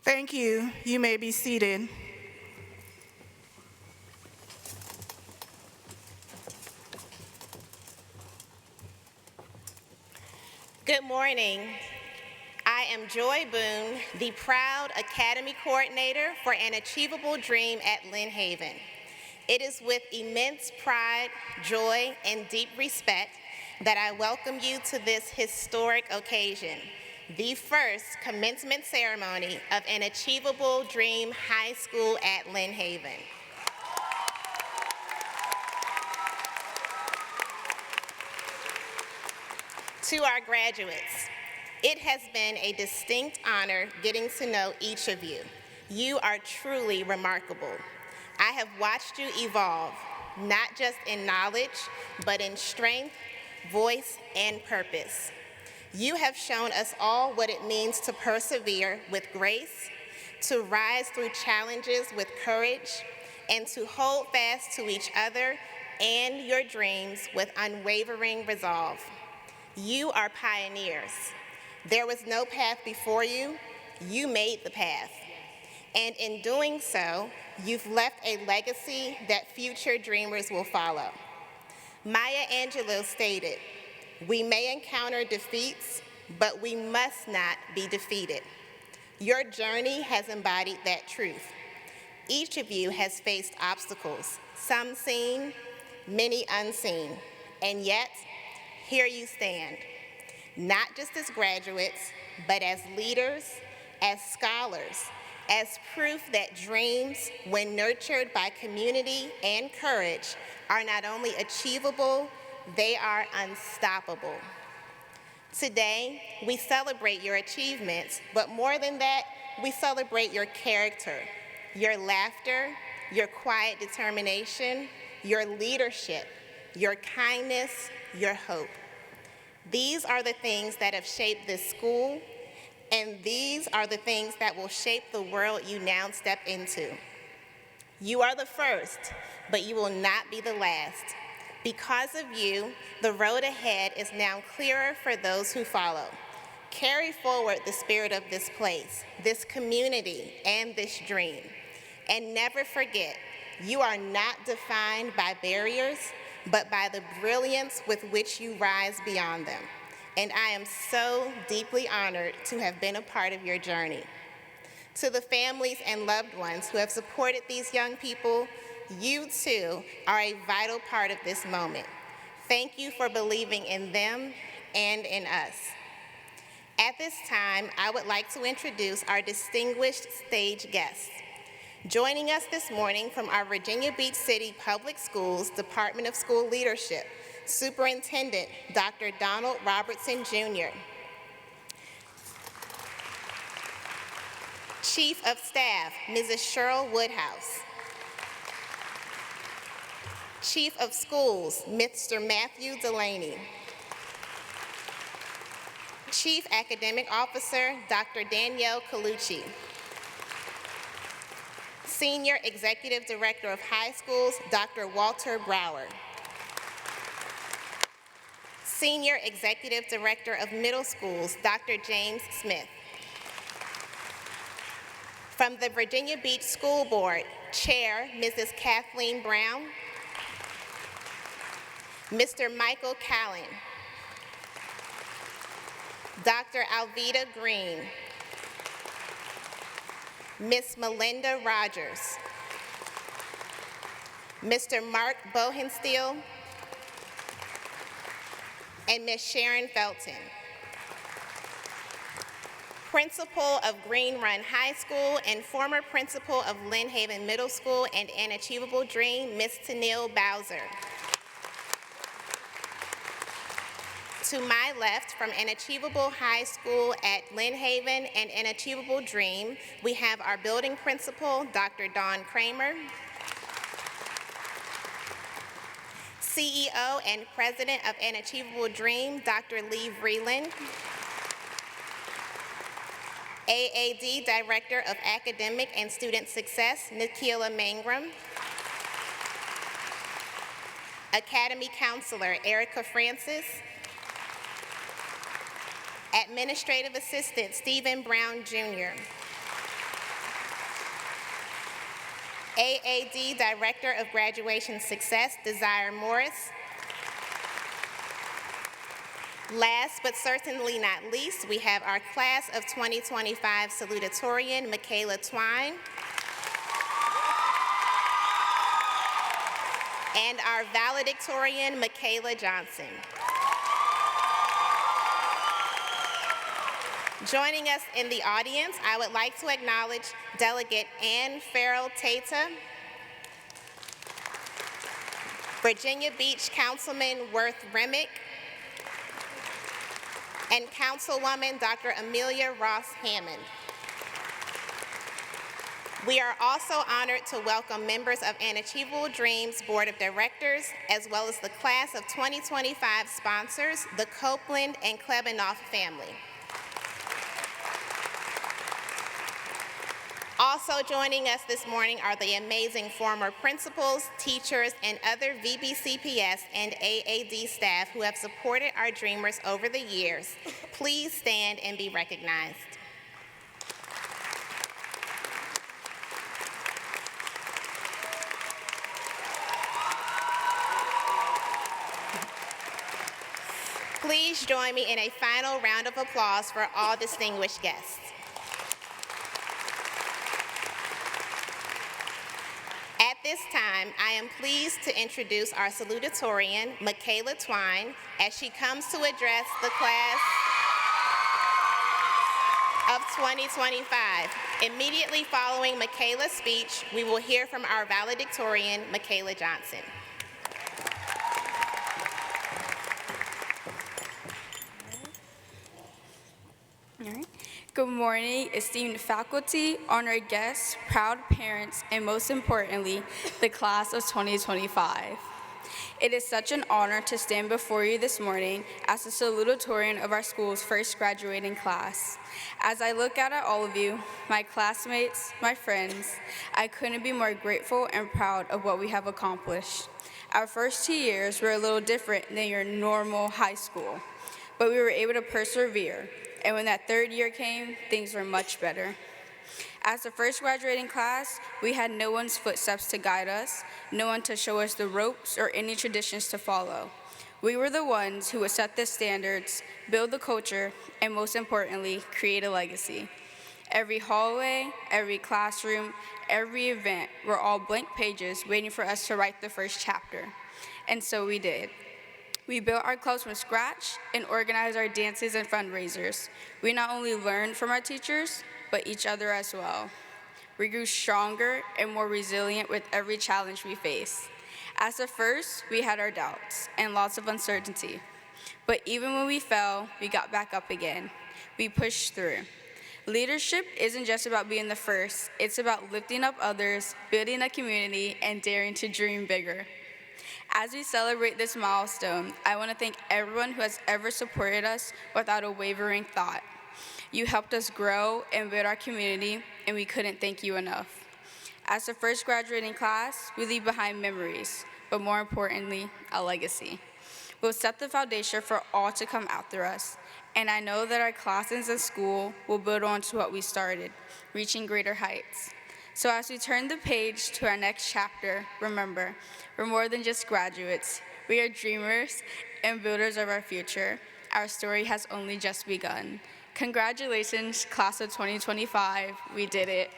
Thank you. You may be seated. Good morning. I am Joy Boone, the proud Academy Coordinator for An Achievable Dream at Lynn Haven. It is with immense pride, joy, and deep respect that I welcome you to this historic occasion, the first commencement ceremony of An Achievable Dream High School at Lynn Haven. To our graduates, it has been a distinct honor getting to know each of you. You are truly remarkable. I have watched you evolve, not just in knowledge, but in strength, voice, and purpose. You have shown us all what it means to persevere with grace, to rise through challenges with courage, and to hold fast to each other and your dreams with unwavering resolve. You are pioneers. There was no path before you. You made the path. And in doing so, you've left a legacy that future dreamers will follow. Maya Angelou stated, "We may encounter defeats, but we must not be defeated." Your journey has embodied that truth. Each of you has faced obstacles, some seen, many unseen, and yet, here you stand, not just as graduates, but as leaders, as scholars, as proof that dreams, when nurtured by community and courage, are not only achievable, they are unstoppable. Today, we celebrate your achievements, but more than that, we celebrate your character, your laughter, your quiet determination, your leadership, your kindness, your hope. These are the things that have shaped this school, and these are the things that will shape the world you now step into. You are the first, but you will not be the last. Because of you, the road ahead is now clearer for those who follow. Carry forward the spirit of this place, this community, and this dream. And never forget, you are not defined by barriers, but by the brilliance with which you rise beyond them. And I am so deeply honored to have been a part of your journey. To the families and loved ones who have supported these young people, you too are a vital part of this moment. Thank you for believing in them and in us. At this time, I would like to introduce our distinguished stage guests. Joining us this morning from our Virginia Beach City Public Schools Department of School Leadership, Superintendent Dr. Donald Robertson, Jr. Chief of Staff, Mrs. Cheryl Woodhouse. Chief of Schools, Mr. Matthew Delaney. Chief Academic Officer, Dr. Danielle Colucci. Senior Executive Director of High Schools, Dr. Walter Brower. Senior Executive Director of Middle Schools, Dr. James Smith. From the Virginia Beach School Board, Chair, Mrs. Kathleen Brown. Mr. Michael Callen. Dr. Alveda Green. Ms. Melinda Rogers. Mr. Mark Bohenstiel. And Ms. Sharon Felton. Principal of Green Run High School and former principal of Lynn Haven Middle School and An Achievable Dream, Ms. Tennille Bowser. To my left, from An Achievable High School at Lynn Haven and An Achievable Dream, we have our building principal, Dr. Dawn Kramer, CEO and President of An Achievable Dream, Dr. Lee Vreeland, AAD Director of Academic and Student Success, Nikhila Mangrum, Academy Counselor, Erica Francis, Administrative Assistant, Stephen Brown, Jr., AAD Director of Graduation Success, Desire Morris. Last but certainly not least, we have our class of 2025 salutatorian, Michaela Twine. And our valedictorian, Michaela Johnson. Joining us in the audience, I would like to acknowledge Delegate Ann Farrell Tata, Virginia Beach Councilman Worth Remick, and Councilwoman Dr. Amelia Ross Hammond. We are also honored to welcome members of An Achievable Dreams Board of Directors, as well as the class of 2025 sponsors, the Copeland and Klebanoff family. Also joining us this morning are the amazing former principals, teachers, and other VBCPS and AAD staff who have supported our dreamers over the years. Please stand and be recognized. Please join me in a final round of applause for all distinguished guests. At this time, I am pleased to introduce our salutatorian, Michaela Twine, as she comes to address the class of 2025. Immediately following Michaela's speech, we will hear from our valedictorian, Michaela Johnson. All right. Good morning, esteemed faculty, honored guests, proud parents, and most importantly, the class of 2025. It is such an honor to stand before you this morning as the salutatorian of our school's first graduating class. As I look out at all of you, my classmates, my friends, I couldn't be more grateful and proud of what we have accomplished. Our first 2 years were a little different than your normal high school, but we were able to persevere. And when that third year came, things were much better. As the first graduating class, we had no one's footsteps to guide us, no one to show us the ropes or any traditions to follow. We were the ones who would set the standards, build the culture, and most importantly, create a legacy. Every hallway, every classroom, every event were all blank pages waiting for us to write the first chapter. And so we did. We built our clubs from scratch and organized our dances and fundraisers. We not only learned from our teachers, but each other as well. We grew stronger and more resilient with every challenge we faced. As the first, we had our doubts and lots of uncertainty. But even when we fell, we got back up again. We pushed through. Leadership isn't just about being the first. It's about lifting up others, building a community, and daring to dream bigger. As we celebrate this milestone, I want to thank everyone who has ever supported us without a wavering thought. You helped us grow and build our community, and we couldn't thank you enough. As the first graduating class, we leave behind memories, but more importantly, a legacy. We'll set the foundation for all to come after us, and I know that our classes and school will build on to what we started, reaching greater heights. So as we turn the page to our next chapter, remember, we're more than just graduates. We are dreamers and builders of our future. Our story has only just begun. Congratulations, class of 2025. We did it.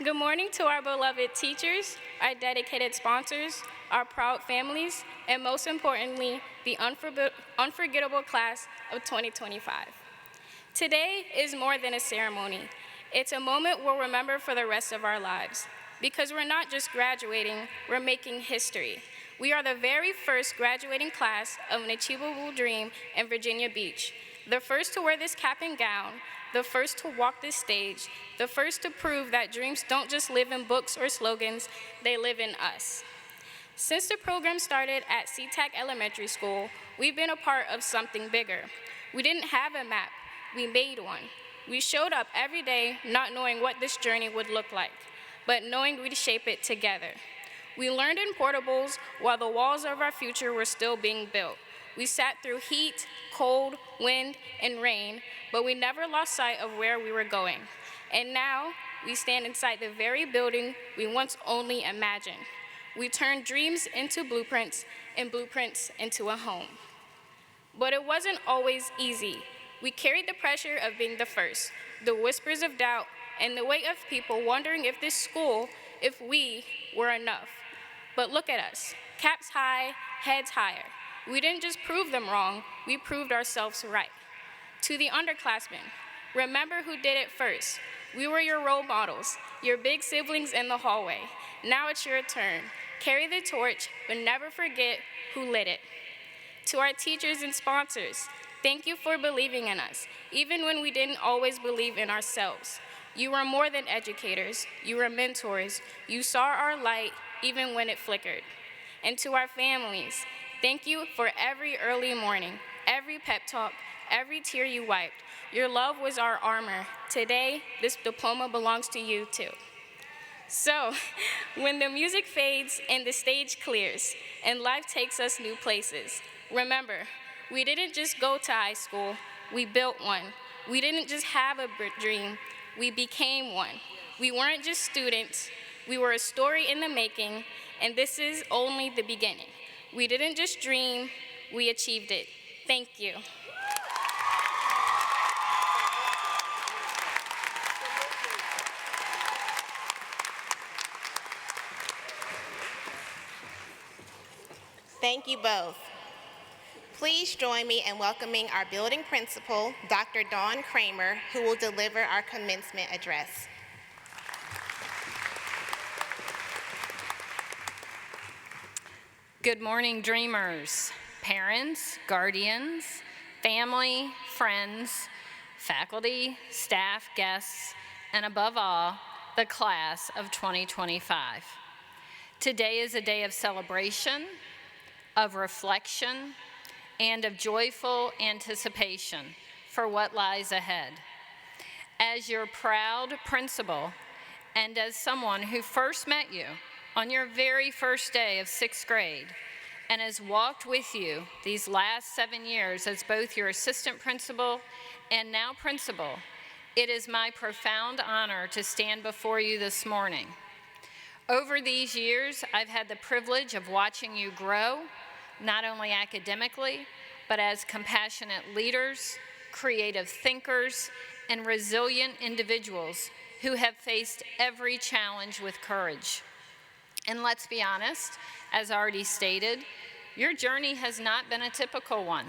Good morning to our beloved teachers, our dedicated sponsors, our proud families, and most importantly, the unforgettable class of 2025. Today is more than a ceremony. It's a moment we'll remember for the rest of our lives. Because we're not just graduating, we're making history. We are the very first graduating class of an Achievable Dream in Virginia Beach, the first to wear this cap and gown, the first to walk this stage, the first to prove that dreams don't just live in books or slogans, they live in us. Since the program started at SeaTac Elementary School, we've been a part of something bigger. We didn't have a map, we made one. We showed up every day not knowing what this journey would look like, but knowing we'd shape it together. We learned in portables while the walls of our future were still being built. We sat through heat, cold, wind, and rain, but we never lost sight of where we were going. And now, we stand inside the very building we once only imagined. We turned dreams into blueprints and blueprints into a home. But it wasn't always easy. We carried the pressure of being the first, the whispers of doubt, and the weight of people wondering if this school, if we were enough. But look at us, caps high, heads higher. We didn't just prove them wrong, we proved ourselves right. To the underclassmen, remember who did it first. We were your role models, your big siblings in the hallway. Now it's your turn. Carry the torch, but never forget who lit it. To our teachers and sponsors, thank you for believing in us, even when we didn't always believe in ourselves. You were more than educators, you were mentors. You saw our light even when it flickered. And to our families, thank you for every early morning, every pep talk, every tear you wiped. Your love was our armor. Today, this diploma belongs to you too. So, when the music fades and the stage clears and life takes us new places, remember, we didn't just go to high school, we built one. We didn't just have a dream, we became one. We weren't just students, we were a story in the making, and this is only the beginning. We didn't just dream, we achieved it. Thank you. Thank you both. Please join me in welcoming our building principal, Dr. Dawn Kramer, who will deliver our commencement address. Good morning, dreamers, parents, guardians, family, friends, faculty, staff, guests, and above all, the class of 2025. Today is a day of celebration, of reflection, and of joyful anticipation for what lies ahead. As your proud principal, and as someone who first met you on your very first day of 6th grade, and has walked with you these last 7 years as both your assistant principal and now principal, it is my profound honor to stand before you this morning. Over these years, I've had the privilege of watching you grow, not only academically, but as compassionate leaders, creative thinkers, and resilient individuals who have faced every challenge with courage. And let's be honest, as already stated, your journey has not been a typical one.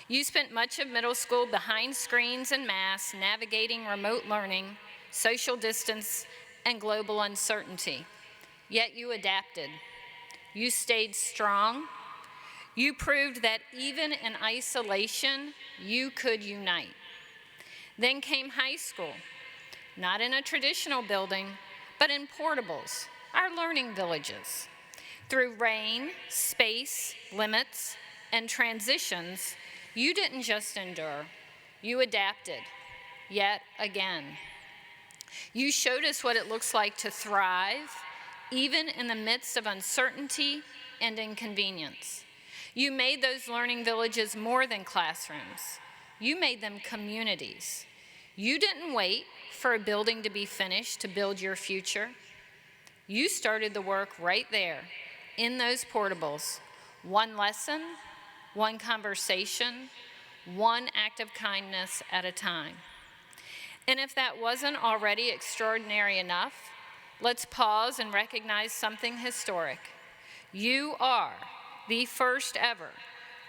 You spent much of middle school behind screens and masks, navigating remote learning, social distance, and global uncertainty. Yet you adapted. You stayed strong. You proved that even in isolation, you could unite. Then came high school, not in a traditional building, but in portables, our learning villages. Through rain, space, limits, and transitions, you didn't just endure, you adapted, yet again. You showed us what it looks like to thrive, even in the midst of uncertainty and inconvenience. You made those learning villages more than classrooms. You made them communities. You didn't wait for a building to be finished to build your future. You started the work right there in those portables. One lesson, one conversation, one act of kindness at a time. And if that wasn't already extraordinary enough, let's pause and recognize something historic. You are the first ever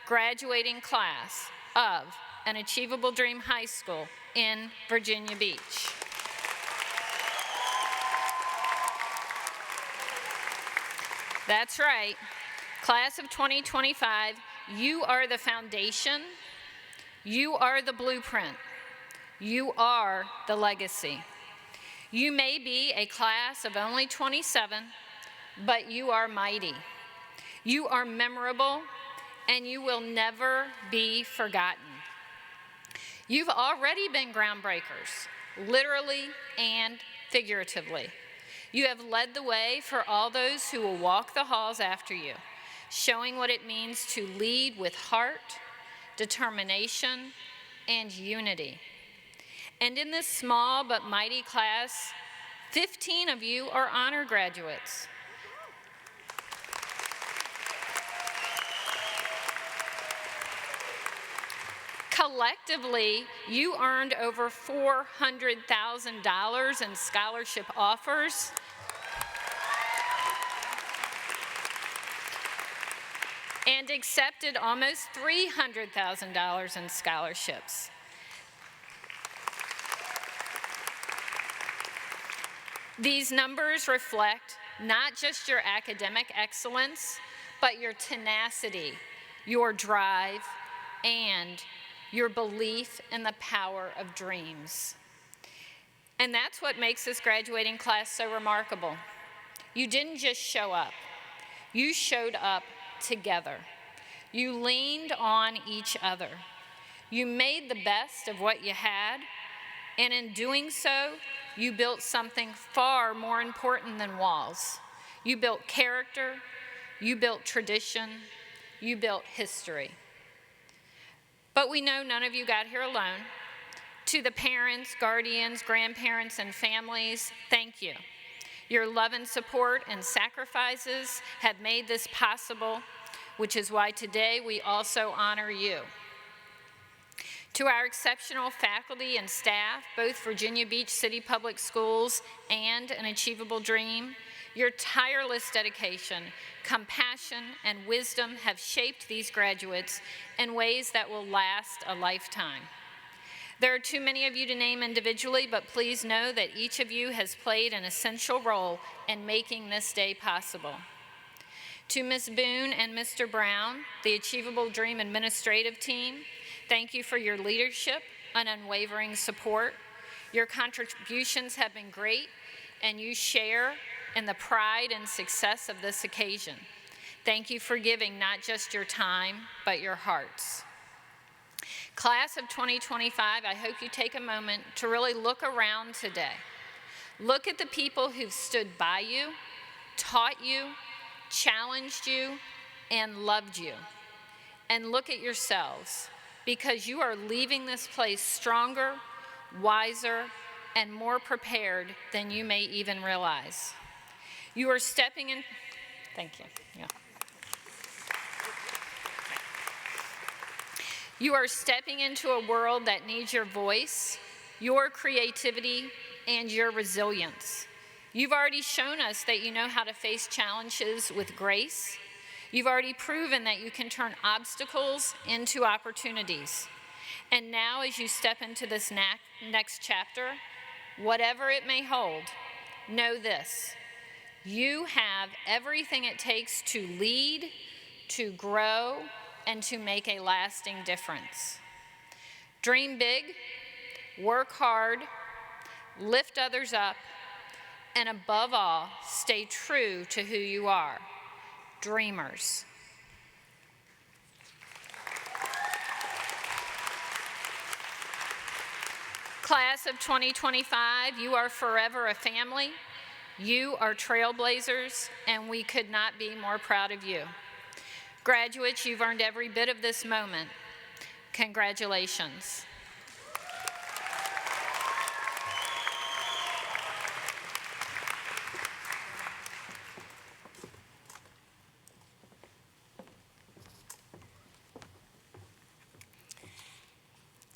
graduating class of an Achievable Dream High School in Virginia Beach. That's right, class of 2025, you are the foundation, you are the blueprint, you are the legacy. You may be a class of only 27, but you are mighty. You are memorable, and you will never be forgotten. You've already been groundbreakers, literally and figuratively. You have led the way for all those who will walk the halls after you, showing what it means to lead with heart, determination, and unity. And in this small but mighty class, 15 of you are honor graduates. Collectively, you earned over $400,000 in scholarship offers. And accepted almost $300,000 in scholarships. These numbers reflect not just your academic excellence, but your tenacity, your drive, and your belief in the power of dreams. And that's what makes this graduating class so remarkable. You didn't just show up, you showed up together. You leaned on each other. You made the best of what you had, and in doing so, you built something far more important than walls. You built character, you built tradition, you built history. But we know none of you got here alone. To the parents, guardians, grandparents, and families, thank you. Your love and support and sacrifices have made this possible, which is why today we also honor you. To our exceptional faculty and staff, both Virginia Beach City Public Schools and an Achievable Dream, your tireless dedication, compassion, and wisdom have shaped these graduates in ways that will last a lifetime. There are too many of you to name individually, but please know that each of you has played an essential role in making this day possible. To Ms. Boone and Mr. Brown, the Achievable Dream administrative team, thank you for your leadership and unwavering support. Your contributions have been great, and you share in the pride and success of this occasion. Thank you for giving not just your time, but your hearts. Class of 2025, I hope you take a moment to really look around today. Look at the people who've stood by you, taught you, challenged you, and loved you. And look at yourselves, because you are leaving this place stronger, wiser, and more prepared than you may even realize. You are stepping in, thank you, yeah. You are stepping into a world that needs your voice, your creativity, and your resilience. You've already shown us that you know how to face challenges with grace. You've already proven that you can turn obstacles into opportunities. And now as you step into this next chapter, whatever it may hold, know this: you have everything it takes to lead, to grow, and to make a lasting difference. Dream big, work hard, lift others up, and above all, stay true to who you are, dreamers. Class of 2025, you are forever a family. You are trailblazers, and we could not be more proud of you. Graduates, you've earned every bit of this moment. Congratulations.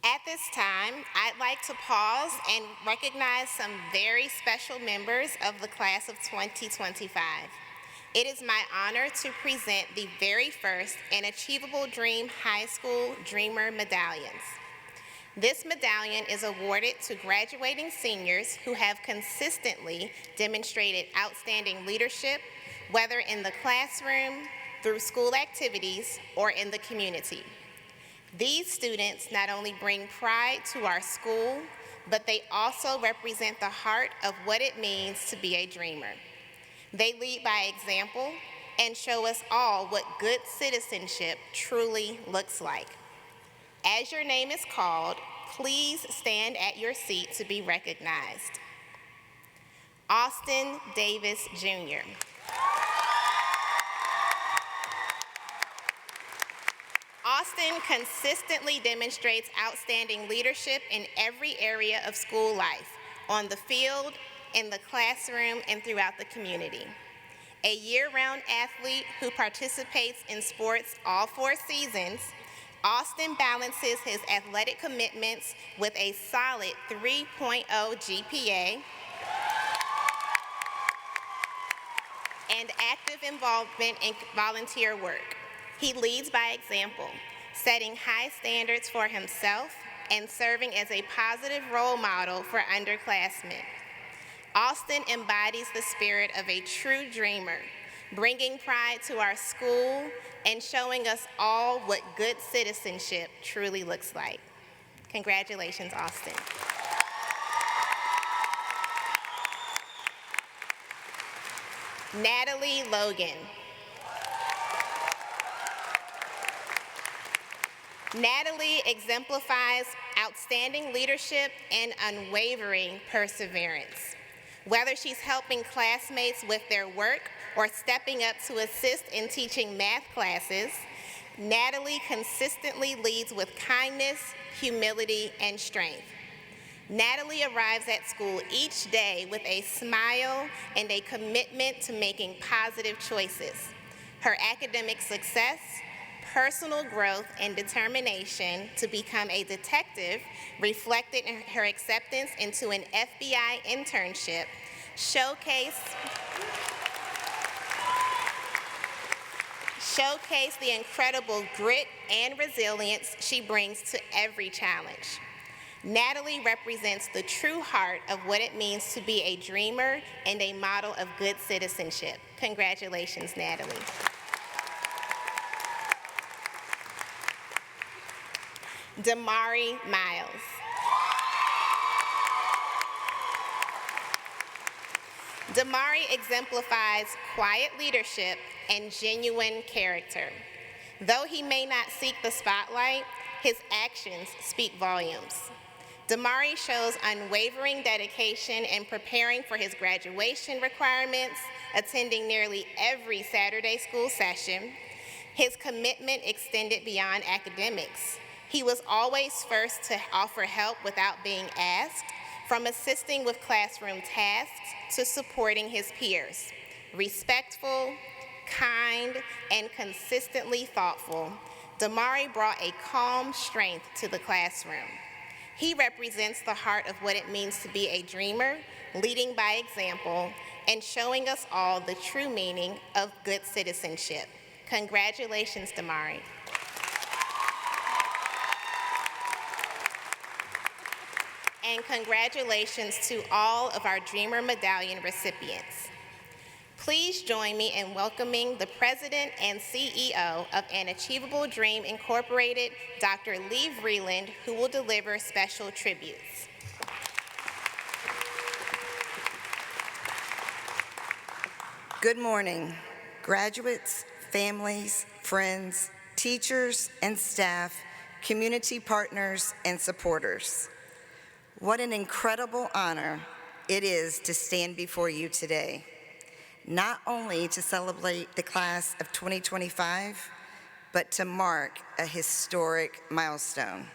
At this time, I'd like to pause and recognize some very special members of the class of 2025. It is my honor to present the very first and Achievable Dream High School Dreamer Medallions. This medallion is awarded to graduating seniors who have consistently demonstrated outstanding leadership, whether in the classroom, through school activities, or in the community. These students not only bring pride to our school, but they also represent the heart of what it means to be a dreamer. They lead by example and show us all what good citizenship truly looks like. As your name is called, please stand at your seat to be recognized. Austin Davis, Jr. Austin consistently demonstrates outstanding leadership in every area of school life, on the field, in the classroom, and throughout the community. A year-round athlete who participates in sports all 4 seasons, Austin balances his athletic commitments with a solid 3.0 GPA and active involvement in volunteer work. He leads by example, setting high standards for himself and serving as a positive role model for underclassmen. Austin embodies the spirit of a true dreamer, bringing pride to our school and showing us all what good citizenship truly looks like. Congratulations, Austin. Natalie Logan. Natalie exemplifies outstanding leadership and unwavering perseverance. Whether she's helping classmates with their work or stepping up to assist in teaching math classes, Natalie consistently leads with kindness, humility, and strength. Natalie arrives at school each day with a smile and a commitment to making positive choices. Her academic success, personal growth, and determination to become a detective reflected in her acceptance into an FBI internship showcase the incredible grit and resilience she brings to every challenge. Natalie represents the true heart of what it means to be a dreamer and a model of good citizenship. Congratulations, Natalie. Damari Miles. Damari exemplifies quiet leadership and genuine character. Though he may not seek the spotlight, his actions speak volumes. Damari shows unwavering dedication in preparing for his graduation requirements, attending nearly every Saturday school session. His commitment extended beyond academics. He was always first to offer help without being asked, from assisting with classroom tasks to supporting his peers. Respectful, kind, and consistently thoughtful, Damari brought a calm strength to the classroom. He represents the heart of what it means to be a dreamer, leading by example, and showing us all the true meaning of good citizenship. Congratulations, Damari. And congratulations to all of our Dreamer Medallion recipients. Please join me in welcoming the President and CEO of An Achievable Dream Incorporated, Dr. Lee Vreeland, who will deliver special tributes. Good morning, graduates, families, friends, teachers and staff, community partners, and supporters. What an incredible honor it is to stand before you today, not only to celebrate the class of 2025, but to mark a historic milestone,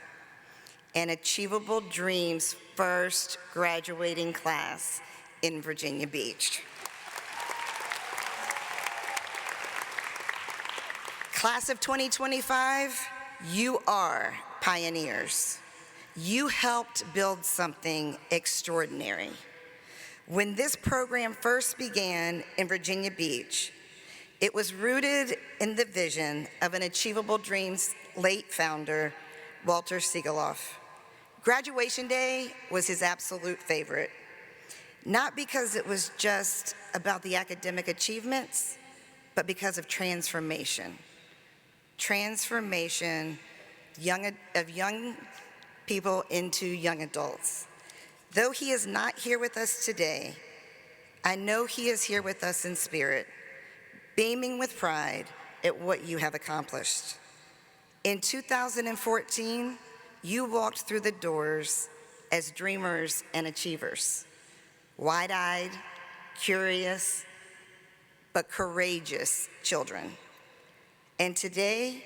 An Achievable Dream's first graduating class in Virginia Beach. Class of 2025, you are pioneers. You helped build something extraordinary. When this program first began in Virginia Beach, it was rooted in the vision of An Achievable Dream's late founder, Walter Siegeloff. Graduation day was his absolute favorite, not because it was just about the academic achievements, but because of transformation. Transformation of young people into young adults. Though he is not here with us today, I know he is here with us in spirit, beaming with pride at what you have accomplished. In 2014, you walked through the doors as dreamers and achievers, wide-eyed, curious, but courageous children. And today,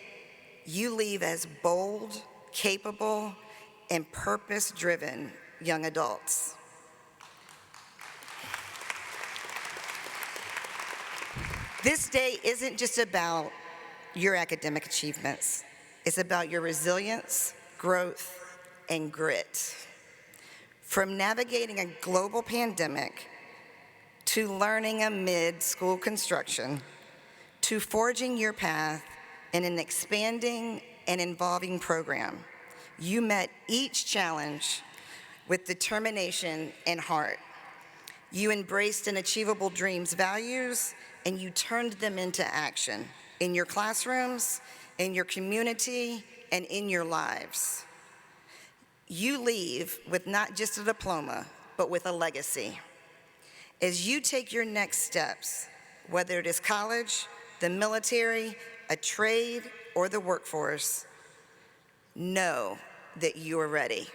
you leave as bold, capable, and purpose-driven young adults. This day isn't just about your academic achievements. It's about your resilience, growth, and grit. From navigating a global pandemic, to learning amid school construction, to forging your path in an expanding and evolving program, you met each challenge with determination and heart. You embraced an Achievable Dreams values, and you turned them into action in your classrooms, in your community, and in your lives. You leave with not just a diploma, but with a legacy. As you take your next steps, whether it is college, the military, a trade, or the workforce, know that you are ready.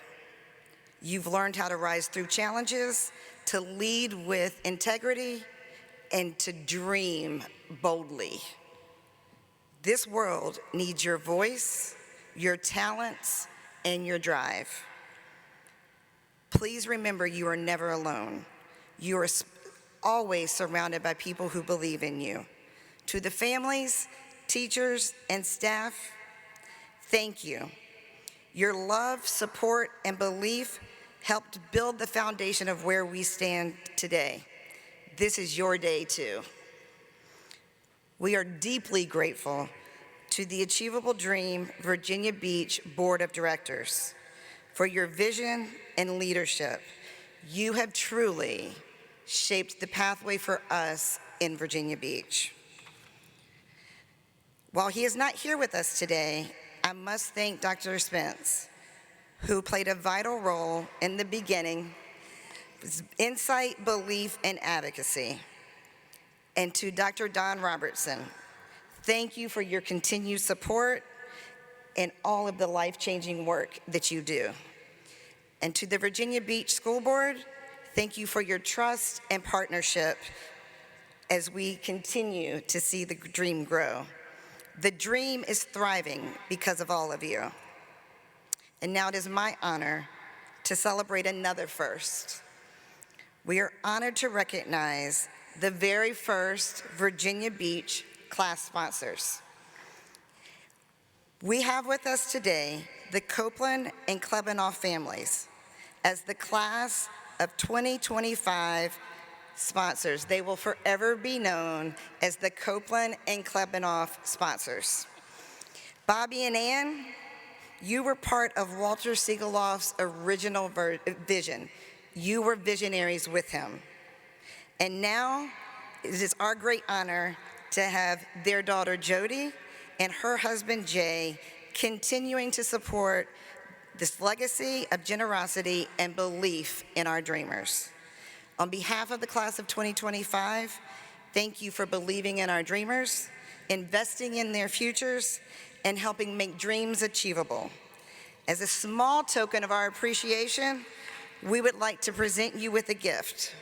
You've learned how to rise through challenges, to lead with integrity, and to dream boldly. This world needs your voice, your talents, and your drive. Please remember you are never alone. You are always surrounded by people who believe in you. To the families, teachers, and staff, thank you. Your love, support, and belief helped build the foundation of where we stand today. This is your day too. We are deeply grateful to the Achievable Dream Virginia Beach Board of Directors for your vision and leadership. You have truly shaped the pathway for us in Virginia Beach. While he is not here with us today, I must thank Dr. Spence, who played a vital role in the beginning, insight, belief, and advocacy. And to Dr. Don Robertson, thank you for your continued support and all of the life-changing work that you do. And to the Virginia Beach School Board, thank you for your trust and partnership as we continue to see the dream grow. The dream is thriving because of all of you. And now it is my honor to celebrate another first. We are honored to recognize the very first Virginia Beach class sponsors. We have with us today the Copeland and Klebanoff families as the class of 2025 sponsors. They will forever be known as the Copeland and Klebanoff sponsors. Bobby and Ann, you were part of Walter Siegeloff's original vision. You were visionaries with him. And now it is our great honor to have their daughter Jody and her husband Jay continuing to support this legacy of generosity and belief in our dreamers. On behalf of the class of 2025, thank you for believing in our dreamers, investing in their futures, and helping make dreams achievable. As a small token of our appreciation, we would like to present you with a gift.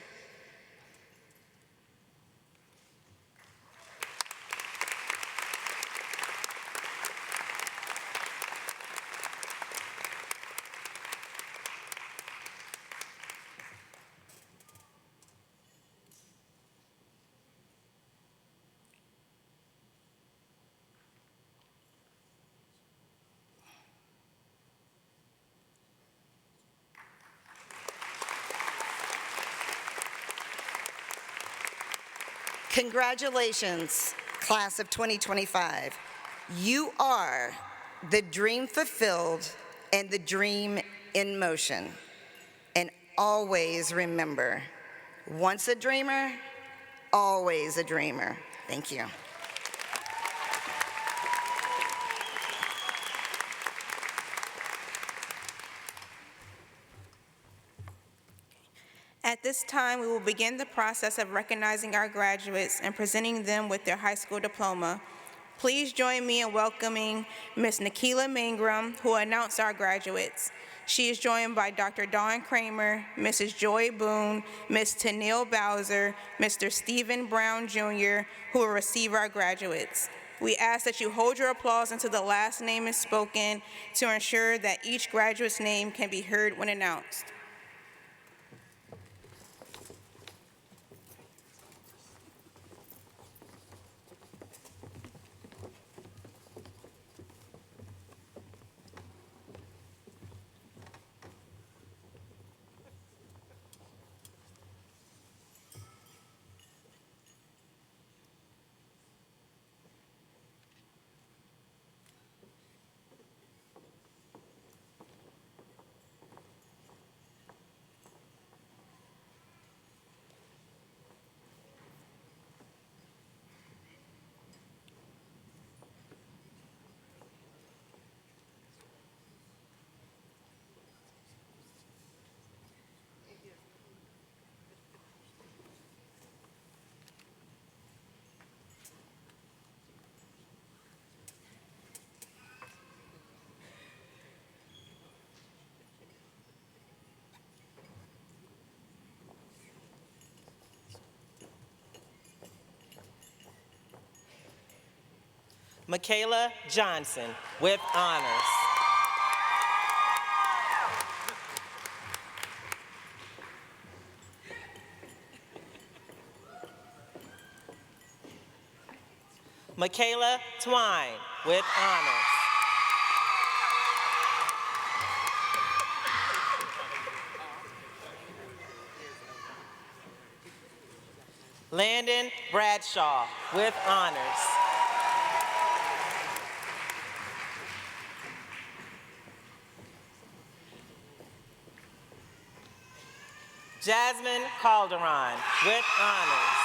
Congratulations, class of 2025. You are the dream fulfilled and the dream in motion. And always remember, once a dreamer, always a dreamer. Thank you. At this time, we will begin the process of recognizing our graduates and presenting them with their high school diploma. Please join me in welcoming Ms. Nikila Mangrum, who will announce our graduates. She is joined by Dr. Dawn Kramer, Mrs. Joy Boone, Ms. Tennille Bowser, Mr. Stephen Brown Jr., who will receive our graduates. We ask that you hold your applause until the last name is spoken to ensure that each graduate's name can be heard when announced. Michaela Johnson, with honors. Michaela Twine, with honors. Landon Bradshaw, with honors. Jasmine Calderon, with honors.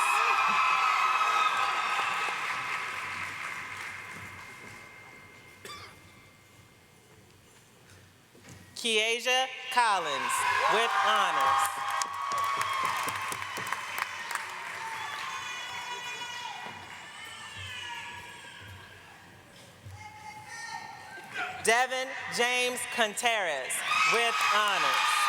Kiesia Collins, with honors. Devin James Contreras, with honors.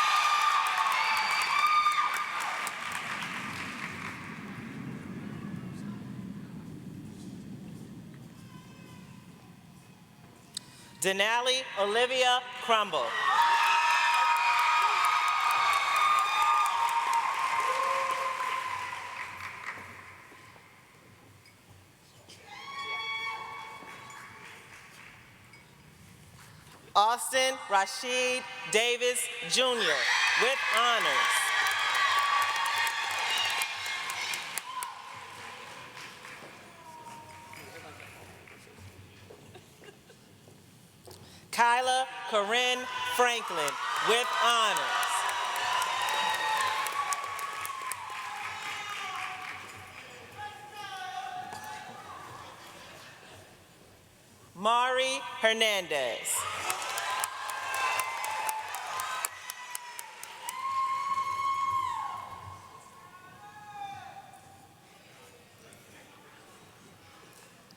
Denali Olivia Crumble. Austin Rashid Davis Jr., with honors. Kyla Corinne Franklin, with honors. Mari Hernandez.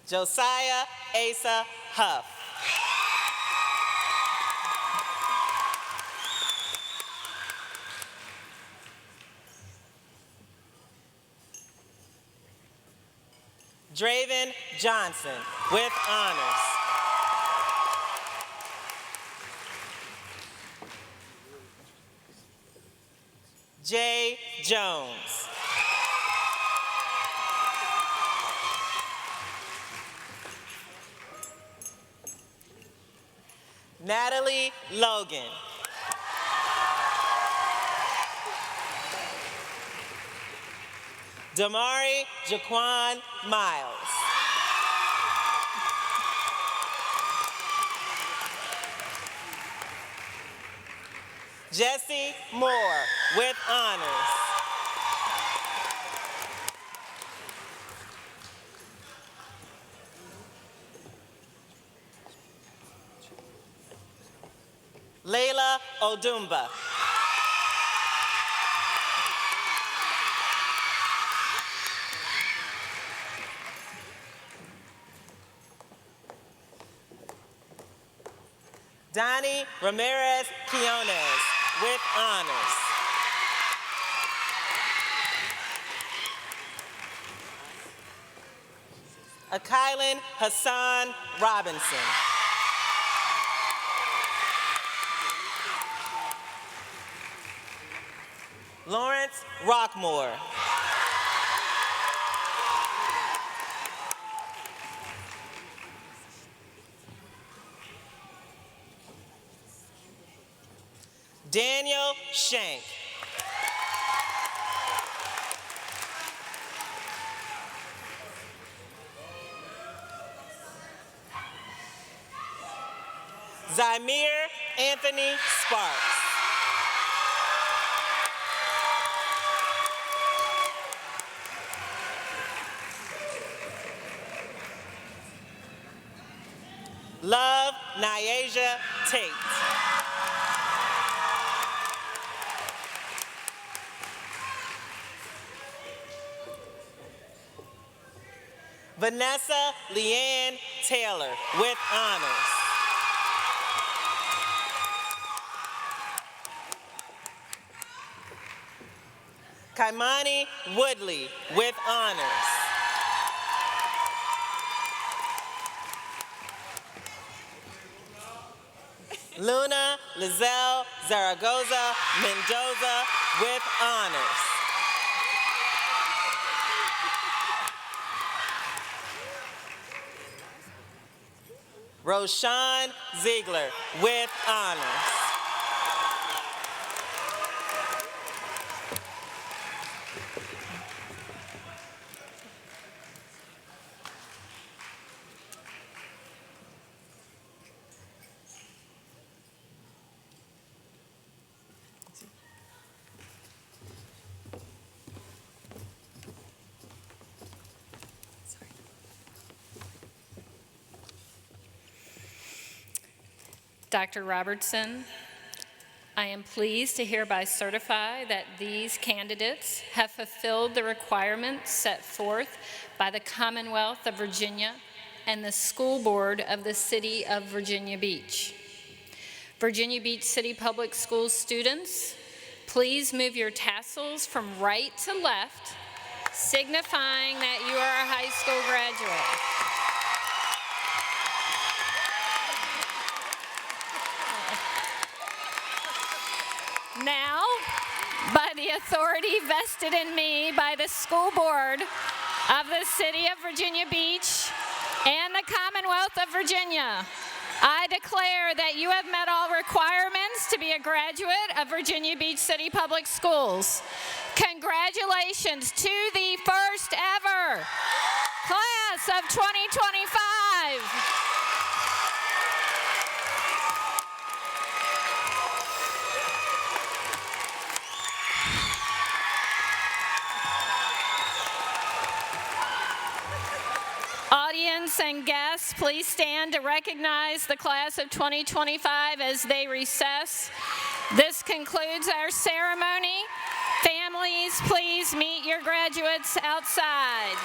Josiah Asa Huff. Draven Johnson, with honors. Jay Jones. Natalie Logan. Damari Jaquan Miles. Jesse Moore, with honors. Layla Odumba. Donnie Ramirez Quiones with honors. Akylin Hassan Robinson. Lawrence Rockmore. Daniel Shank. Zymir Anthony Sparks. Love Nyasia Tate. Vanessa Leanne Taylor with honors. Kaimani Woodley with honors. Luna Lizelle Zaragoza Mendoza with honors. Roshan Ziegler with honors. Dr. Robertson, I am pleased to hereby certify that these candidates have fulfilled the requirements set forth by the Commonwealth of Virginia and the School Board of the City of Virginia Beach. Virginia Beach City Public Schools students, please move your tassels from right to left, signifying that you are a high school graduate. Now, by the authority vested in me by the School Board of the City of Virginia Beach and the Commonwealth of Virginia, I declare that you have met all requirements to be a graduate of Virginia Beach City Public Schools. Congratulations to the first ever class of 2025. Audience and guests, please stand to recognize the class of 2025 as they recess. This concludes our ceremony. Families, please meet your graduates outside.